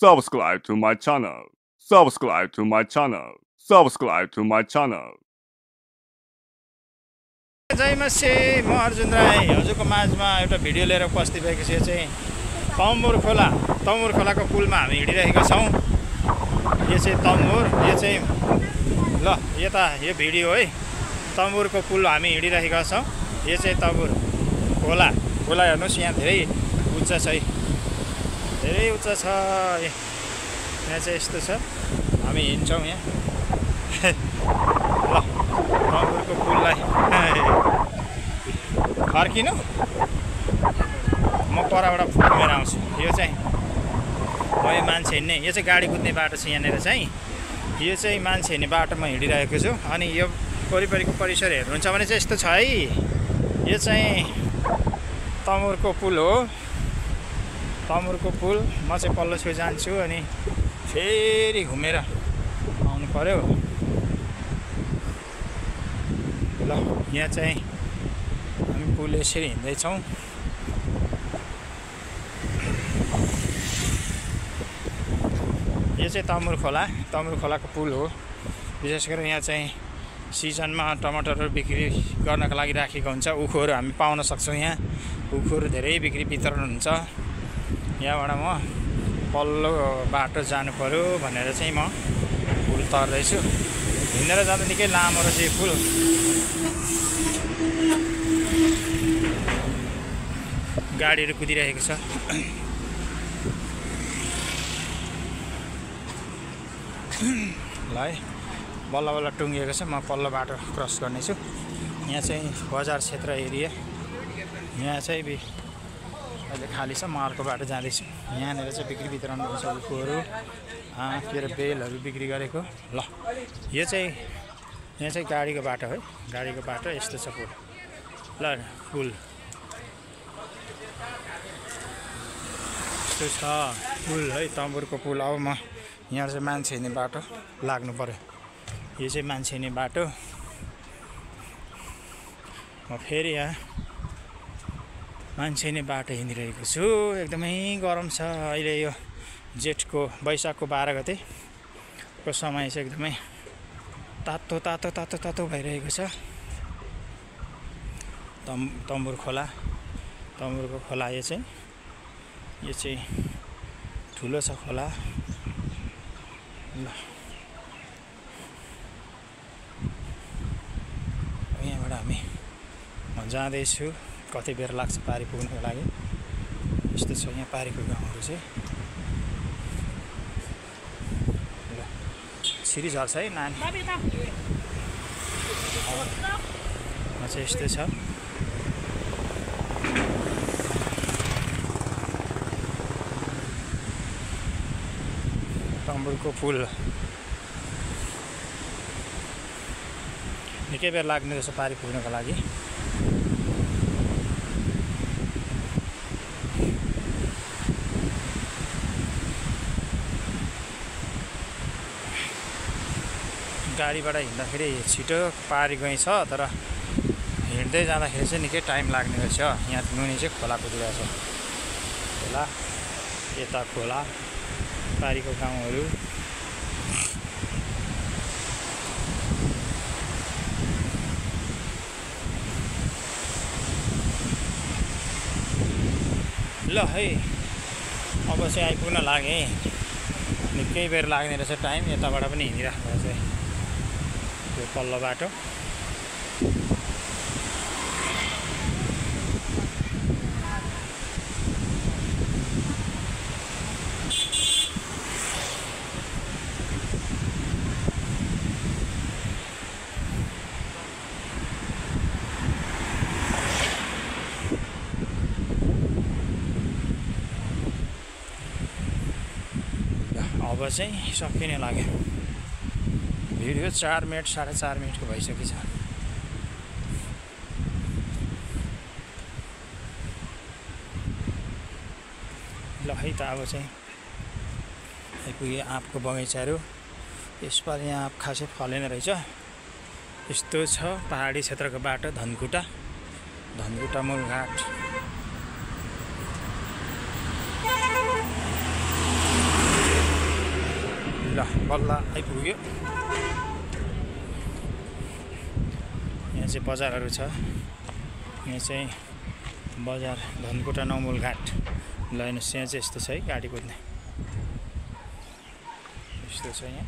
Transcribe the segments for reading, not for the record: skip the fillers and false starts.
Subscribe to my channel. Subscribe to my channel. Subscribe to my channel. जय मसी म अर्जुन राई हजुरको माझमा एउटा भिडियो लिएर उपस्थित भएको छु। चाहिँ तम्बुर खोलाको पुलमा हामी हिँडिरहेका छौँ। यो चाहिँ तम्बुर, यो चाहिँ ल यता यो भिडियो है तम्बुरको पुल हामी हिँडिरहेका छौँ। यो चाहिँ तम्बुर खोला हेर्नुहोस्, यहाँ धेरै उच्च छ, धेरै उच्च छ। यहाँ चाहिँ यस्तो छ, हामी हिँड्छौँ यहाँ ल तम्बुरको पुललाई फर्किनु म परबाट घुमेर आउँछु। यो चाहिँ म यो मान्छे हिँड्ने, यो चाहिँ गाडी कुद्ने बाटो छ। यहाँनिर चाहिँ यो चाहिँ मान्छे हिँड्ने बाटोमा हिँडिरहेको छु। अनि यो वरिपरिको परिसर हेर्नुहुन्छ भने चाहिँ यस्तो छ है। यो चाहिँ तम्बुरको पुल हो, तम्बुरको पुल। म चाहिँ पल्लो छेउ जान्छु अनि फेरि घुमेर आउनु पर्यो। ल यहाँ चाहिँ हामी पुल यसरी हिँड्दैछौँ। यो चाहिँ तम्बुर खोलाको पुल हो। विशेष गरेर यहाँ चाहिँ सिजनमा टमाटरहरू बिक्री गर्नको लागि राखेको हुन्छ। उखुहरू हामी पाउन सक्छौँ। यहाँ उखुहरू धेरै बिक्री वितरण हुन्छ। यहाँबाट म पल्लो बाटो जानु पर्यो भनेर चाहिँ म पुल तर्दैछु। हिँडेर जाँदा निकै लामो रहेछ यो पुल। गाडीहरू कुदिरहेको छ। ल है बल्ल बल्ल टुङ्गिएको छ। म पल्लो बाटो क्रस गर्नेछु। यहाँ चाहिँ बजार क्षेत्र एरिया, यहाँ चाहिँ अहिले खाली छ। म अर्को बाटो जाँदैछु। यहाँनिर चाहिँ बिक्री वितरण हुन्छ उखुहरू, के अरे बेलहरू बिक्री गरेको। ल यो चाहिँ यहाँ चाहिँ गाडीको बाटो है, गाडीको बाटो यस्तो छ पुल। ल पुल यस्तो छ पुल है, तम्बुरको पुल। अब म यहाँ चाहिँ मान्छे हिँड्ने बाटो लाग्नु पर्यो। यो चाहिँ मान्छे हिँड्ने बाटो। म फेरि यहाँ मान्छे हिँड्ने बाटो हिँडिरहेको छु। एकदमै गरम छ अहिले। यो जेठको वैशाखको 12 गतेको समय चाहिँ एकदमै तातो भइरहेको छ। तम्बुर खोला, तम्बुरको खोला। यो चाहिँ ठुलो छ खोला। ल यहाँबाट हामी म जाँदैछु। कति बेर लाग्छ पारी पुग्नुको लागि। यस्तो छ यहाँ पारीको गाउँहरू चाहिँ। ल सिरी झर्छ है नानी। चाहिँ यस्तो छ। तम्बुरको पुल निकै बेर लाग्ने रहेछ पारी पुग्नको लागि। गाडीबाट हिँड्दाखेरि छिटो पारी गइन्छ, तर हिँड्दै जाँदाखेरि चाहिँ निकै टाइम लाग्ने रहेछ। यहाँ मुनि चाहिँ खोला कुदिरहेको छ। खोला यता खोला, पारीको गाउँहरू। ल है अब चाहिँ आइपुग्न लागेँ। निकै बेर लाग्ने रहेछ टाइम। यताबाट पनि हिँडिराख्नु रहेछ त्यो पल्लो बाटो। अब चाहिँ सकिने लाग्यो। भिडियो 4 मिनट 4.5 मिनटको भइसकेछ। ल है त अब चाहिँ आइपुगे आँपको बगैँचाहरू। यसपालि यहाँ आँप खासै फलेन रहेछ। यस्तो छ पहाडी क्षेत्रको बाटो। धनकुटा मूलघाट। ल बल्ल आइपुग्यो। यहाँ चाहिँ बजारहरू छ। यहाँ चाहिँ बजार धनकुटा नौमूलघाट। ल हेर्नुहोस् यहाँ चाहिँ यस्तो छ है गाडी कुद्ने यस्तो छ यहाँ।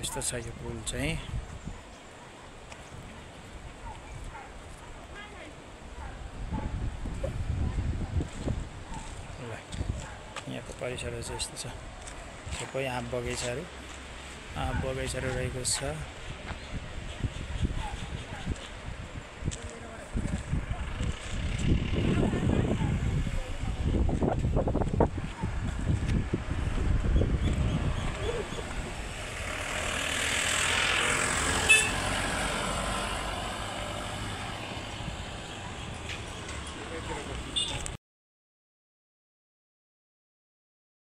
यस्तो छ यो पुल चाहिँ। ल यहाँको परिसरहरू चाहिँ यस्तो छ। सबै आँप बगैँचाहरू रहेको छ।